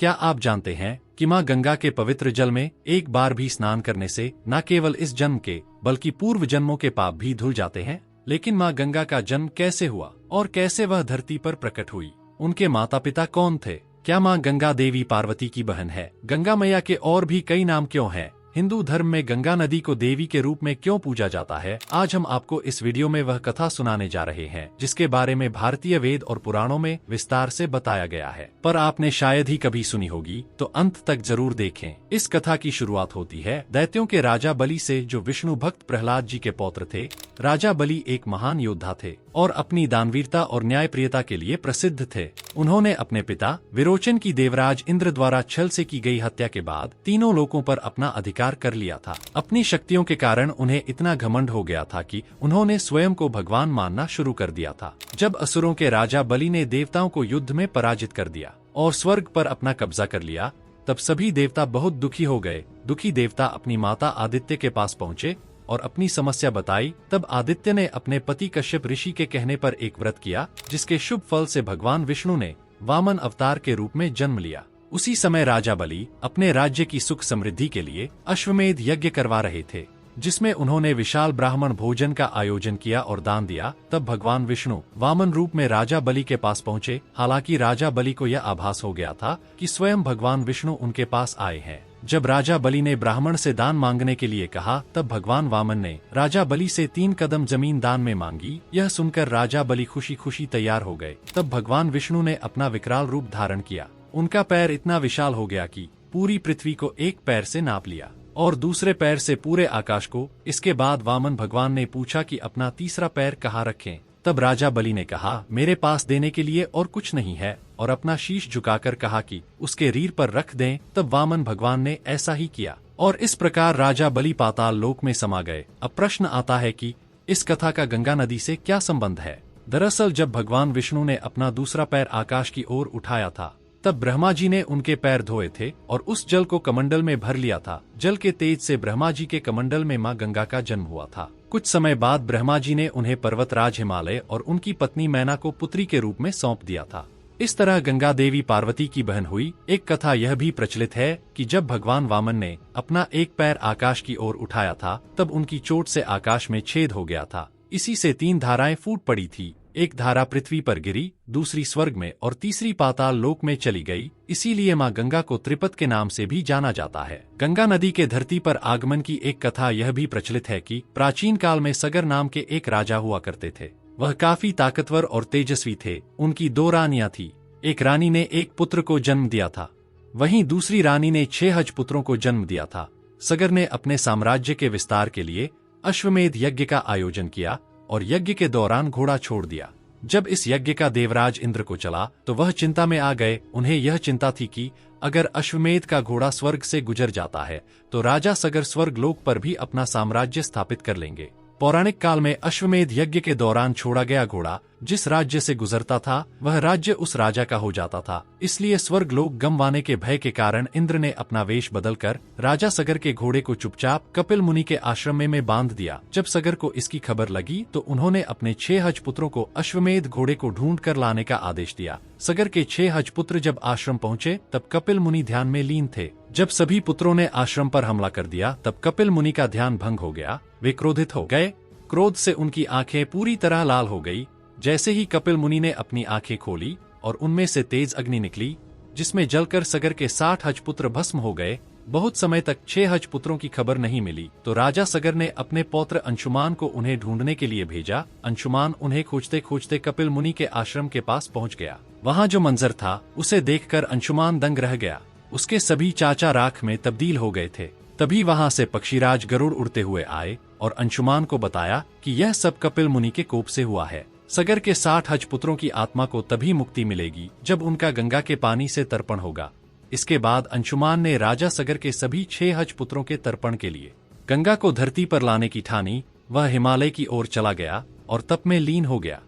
क्या आप जानते हैं कि माँ गंगा के पवित्र जल में एक बार भी स्नान करने से न केवल इस जन्म के बल्कि पूर्व जन्मों के पाप भी धुल जाते हैं। लेकिन माँ गंगा का जन्म कैसे हुआ और कैसे वह धरती पर प्रकट हुई? उनके माता पिता कौन थे? क्या माँ गंगा देवी पार्वती की बहन है? गंगा मैया के और भी कई नाम क्यों हैं? हिंदू धर्म में गंगा नदी को देवी के रूप में क्यों पूजा जाता है? आज हम आपको इस वीडियो में वह कथा सुनाने जा रहे हैं जिसके बारे में भारतीय वेद और पुराणों में विस्तार से बताया गया है, पर आपने शायद ही कभी सुनी होगी, तो अंत तक जरूर देखें। इस कथा की शुरुआत होती है दैत्यों के राजा बलि से, जो विष्णु भक्त प्रहलाद जी के पौत्र थे। राजा बलि एक महान योद्धा थे और अपनी दानवीरता और न्यायप्रियता के लिए प्रसिद्ध थे। उन्होंने अपने पिता विरोचन की देवराज इंद्र द्वारा छल से की गई हत्या के बाद तीनों लोकों पर अपना अधिकार कर लिया था। अपनी शक्तियों के कारण उन्हें इतना घमंड हो गया था कि उन्होंने स्वयं को भगवान मानना शुरू कर दिया था। जब असुरों के राजा बलि ने देवताओं को युद्ध में पराजित कर दिया और स्वर्ग पर अपना कब्जा कर लिया, तब सभी देवता बहुत दुखी हो गए। दुखी देवता अपनी माता आदित्य के पास पहुँचे और अपनी समस्या बताई। तब आदित्य ने अपने पति कश्यप ऋषि के कहने पर एक व्रत किया, जिसके शुभ फल से भगवान विष्णु ने वामन अवतार के रूप में जन्म लिया। उसी समय राजा बलि अपने राज्य की सुख समृद्धि के लिए अश्वमेध यज्ञ करवा रहे थे, जिसमें उन्होंने विशाल ब्राह्मण भोजन का आयोजन किया और दान दिया। तब भगवान विष्णु वामन रूप में राजा बलि के पास पहुँचे। हालांकि राजा बलि को यह आभास हो गया था कि स्वयं भगवान विष्णु उनके पास आए हैं। जब राजा बलि ने ब्राह्मण से दान मांगने के लिए कहा, तब भगवान वामन ने राजा बलि से 3 कदम जमीन दान में मांगी। यह सुनकर राजा बलि खुशी खुशी तैयार हो गए। तब भगवान विष्णु ने अपना विकराल रूप धारण किया। उनका पैर इतना विशाल हो गया कि पूरी पृथ्वी को एक पैर से नाप लिया और दूसरे पैर से पूरे आकाश को। इसके बाद वामन भगवान ने पूछा कि अपना तीसरा पैर कहाँ रखें। तब राजा बलि ने कहा, मेरे पास देने के लिए और कुछ नहीं है, और अपना शीश झुकाकर कहा कि उसके रीढ़ पर रख दें। तब वामन भगवान ने ऐसा ही किया और इस प्रकार राजा बलि पाताल लोक में समा गए। अब प्रश्न आता है कि इस कथा का गंगा नदी से क्या संबंध है? दरअसल जब भगवान विष्णु ने अपना दूसरा पैर आकाश की ओर उठाया था, तब ब्रह्मा जी ने उनके पैर धोए थे और उस जल को कमंडल में भर लिया था। जल के तेज से ब्रह्मा जी के कमंडल में मां गंगा का जन्म हुआ था। कुछ समय बाद ब्रह्मा जी ने उन्हें पर्वतराज हिमालय और उनकी पत्नी मैना को पुत्री के रूप में सौंप दिया था। इस तरह गंगा देवी पार्वती की बहन हुई। एक कथा यह भी प्रचलित है कि जब भगवान वामन ने अपना एक पैर आकाश की ओर उठाया था, तब उनकी चोट से आकाश में छेद हो गया था। इसी से 3 धाराएं फूट पड़ी थी। एक धारा पृथ्वी पर गिरी, दूसरी स्वर्ग में और तीसरी पाताल लोक में चली गई। इसीलिए माँ गंगा को त्रिपत के नाम से भी जाना जाता है। गंगा नदी के धरती पर आगमन की एक कथा यह भी प्रचलित है कि प्राचीन काल में सगर नाम के एक राजा हुआ करते थे। वह काफी ताकतवर और तेजस्वी थे। उनकी 2 रानियां थी। एक रानी ने एक पुत्र को जन्म दिया था, वहीं दूसरी रानी ने 6 हज पुत्रों को जन्म दिया था। सगर ने अपने साम्राज्य के विस्तार के लिए अश्वमेध यज्ञ का आयोजन किया और यज्ञ के दौरान घोड़ा छोड़ दिया। जब इस यज्ञ का देवराज इंद्र को चला, तो वह चिंता में आ गए। उन्हें यह चिंता थी कि अगर अश्वमेध का घोड़ा स्वर्ग से गुजर जाता है, तो राजा सगर स्वर्ग लोक पर भी अपना साम्राज्य स्थापित कर लेंगे। पौराणिक काल में अश्वमेध यज्ञ के दौरान छोड़ा गया घोड़ा जिस राज्य से गुजरता था, वह राज्य उस राजा का हो जाता था। इसलिए स्वर्ग लोक गमवाने के भय के कारण इंद्र ने अपना वेश बदलकर राजा सगर के घोड़े को चुपचाप कपिल मुनि के आश्रम में बांध दिया। जब सगर को इसकी खबर लगी, तो उन्होंने अपने 6 हज पुत्रों को अश्वमेध घोड़े को ढूंढ कर लाने का आदेश दिया। सगर के 6 हज पुत्र जब आश्रम पहुँचे, तब कपिल मुनि ध्यान में लीन थे। जब सभी पुत्रों ने आश्रम पर हमला कर दिया, तब कपिल मुनि का ध्यान भंग हो गया। वे क्रोधित हो गए। क्रोध से उनकी आंखें पूरी तरह लाल हो गई। जैसे ही कपिल मुनि ने अपनी आंखें खोली और उनमें से तेज अग्नि निकली, जिसमें जलकर सगर के 60 हज पुत्र भस्म हो गए। बहुत समय तक 6 हज पुत्रों की खबर नहीं मिली, तो राजा सगर ने अपने पौत्र अंशुमान को उन्हें ढूंढने के लिए भेजा। अंशुमान उन्हें खोजते खोजते कपिल मुनि के आश्रम के पास पहुंच गया। वहां जो मंजर था, उसे देखकर अंशुमान दंग रह गया। उसके सभी चाचा राख में तब्दील हो गए थे। तभी वहां से पक्षीराज गरुड़ उड़ते हुए आए और अंशुमान को बताया कि यह सब कपिल मुनि के कोप से हुआ है। सगर के 60 हज पुत्रों की आत्मा को तभी मुक्ति मिलेगी जब उनका गंगा के पानी से तर्पण होगा। इसके बाद अंशुमान ने राजा सगर के सभी 6 हज पुत्रों के तर्पण के लिए गंगा को धरती पर लाने की ठानी। वह हिमालय की ओर चला गया और तप में लीन हो गया।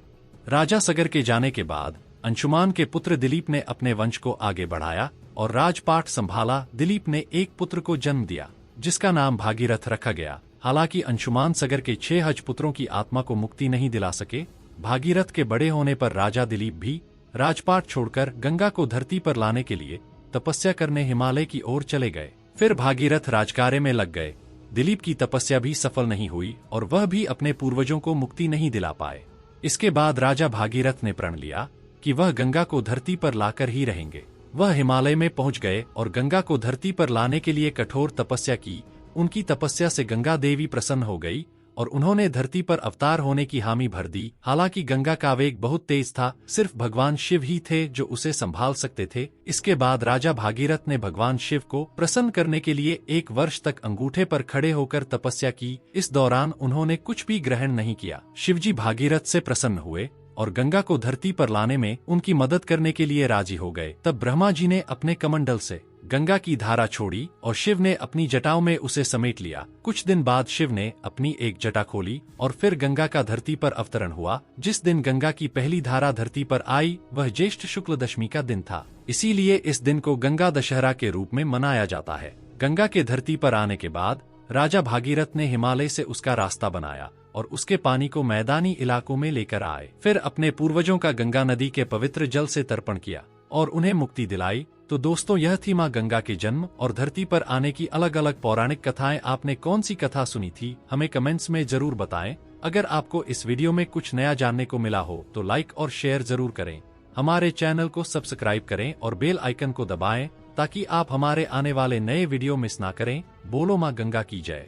राजा सगर के जाने के बाद अंशुमान के पुत्र दिलीप ने अपने वंश को आगे बढ़ाया और राजपाट संभाला। दिलीप ने एक पुत्र को जन्म दिया, जिसका नाम भागीरथ रखा गया। हालांकि अंशुमान सगर के 6 हज पुत्रों की आत्मा को मुक्ति नहीं दिला सके। भागीरथ के बड़े होने पर राजा दिलीप भी राजपाट छोड़कर गंगा को धरती पर लाने के लिए तपस्या करने हिमालय की ओर चले गए। फिर भागीरथ राजकार्य में लग गए। दिलीप की तपस्या भी सफल नहीं हुई और वह भी अपने पूर्वजों को मुक्ति नहीं दिला पाए। इसके बाद राजा भागीरथ ने प्रण लिया कि वह गंगा को धरती पर लाकर ही रहेंगे। वह हिमालय में पहुंच गए और गंगा को धरती पर लाने के लिए कठोर तपस्या की। उनकी तपस्या से गंगा देवी प्रसन्न हो गई और उन्होंने धरती पर अवतार होने की हामी भर दी। हालांकि गंगा का वेग बहुत तेज था, सिर्फ भगवान शिव ही थे जो उसे संभाल सकते थे। इसके बाद राजा भागीरथ ने भगवान शिव को प्रसन्न करने के लिए 1 वर्ष तक अंगूठे पर खड़े होकर तपस्या की। इस दौरान उन्होंने कुछ भी ग्रहण नहीं किया। शिवजी भागीरथ से प्रसन्न हुए और गंगा को धरती पर लाने में उनकी मदद करने के लिए राजी हो गए। तब ब्रह्मा जी ने अपने कमंडल से गंगा की धारा छोड़ी और शिव ने अपनी जटाओं में उसे समेट लिया। कुछ दिन बाद शिव ने अपनी एक जटा खोली और फिर गंगा का धरती पर अवतरण हुआ। जिस दिन गंगा की पहली धारा धरती पर आई वह ज्येष्ठ शुक्ल दशमी का दिन था। इसीलिए इस दिन को गंगा दशहरा के रूप में मनाया जाता है। गंगा के धरती पर आने के बाद राजा भागीरथ ने हिमालय से उसका रास्ता बनाया और उसके पानी को मैदानी इलाकों में लेकर आए। फिर अपने पूर्वजों का गंगा नदी के पवित्र जल से तर्पण किया और उन्हें मुक्ति दिलाई। तो दोस्तों, यह थी माँ गंगा के जन्म और धरती पर आने की अलग अलग पौराणिक कथाएं। आपने कौन सी कथा सुनी थी हमें कमेंट्स में जरूर बताएं। अगर आपको इस वीडियो में कुछ नया जानने को मिला हो तो लाइक और शेयर जरूर करें। हमारे चैनल को सब्सक्राइब करें और बेल आइकन को दबाएं ताकि आप हमारे आने वाले नए वीडियो मिस ना करें। बोलो माँ गंगा की जय।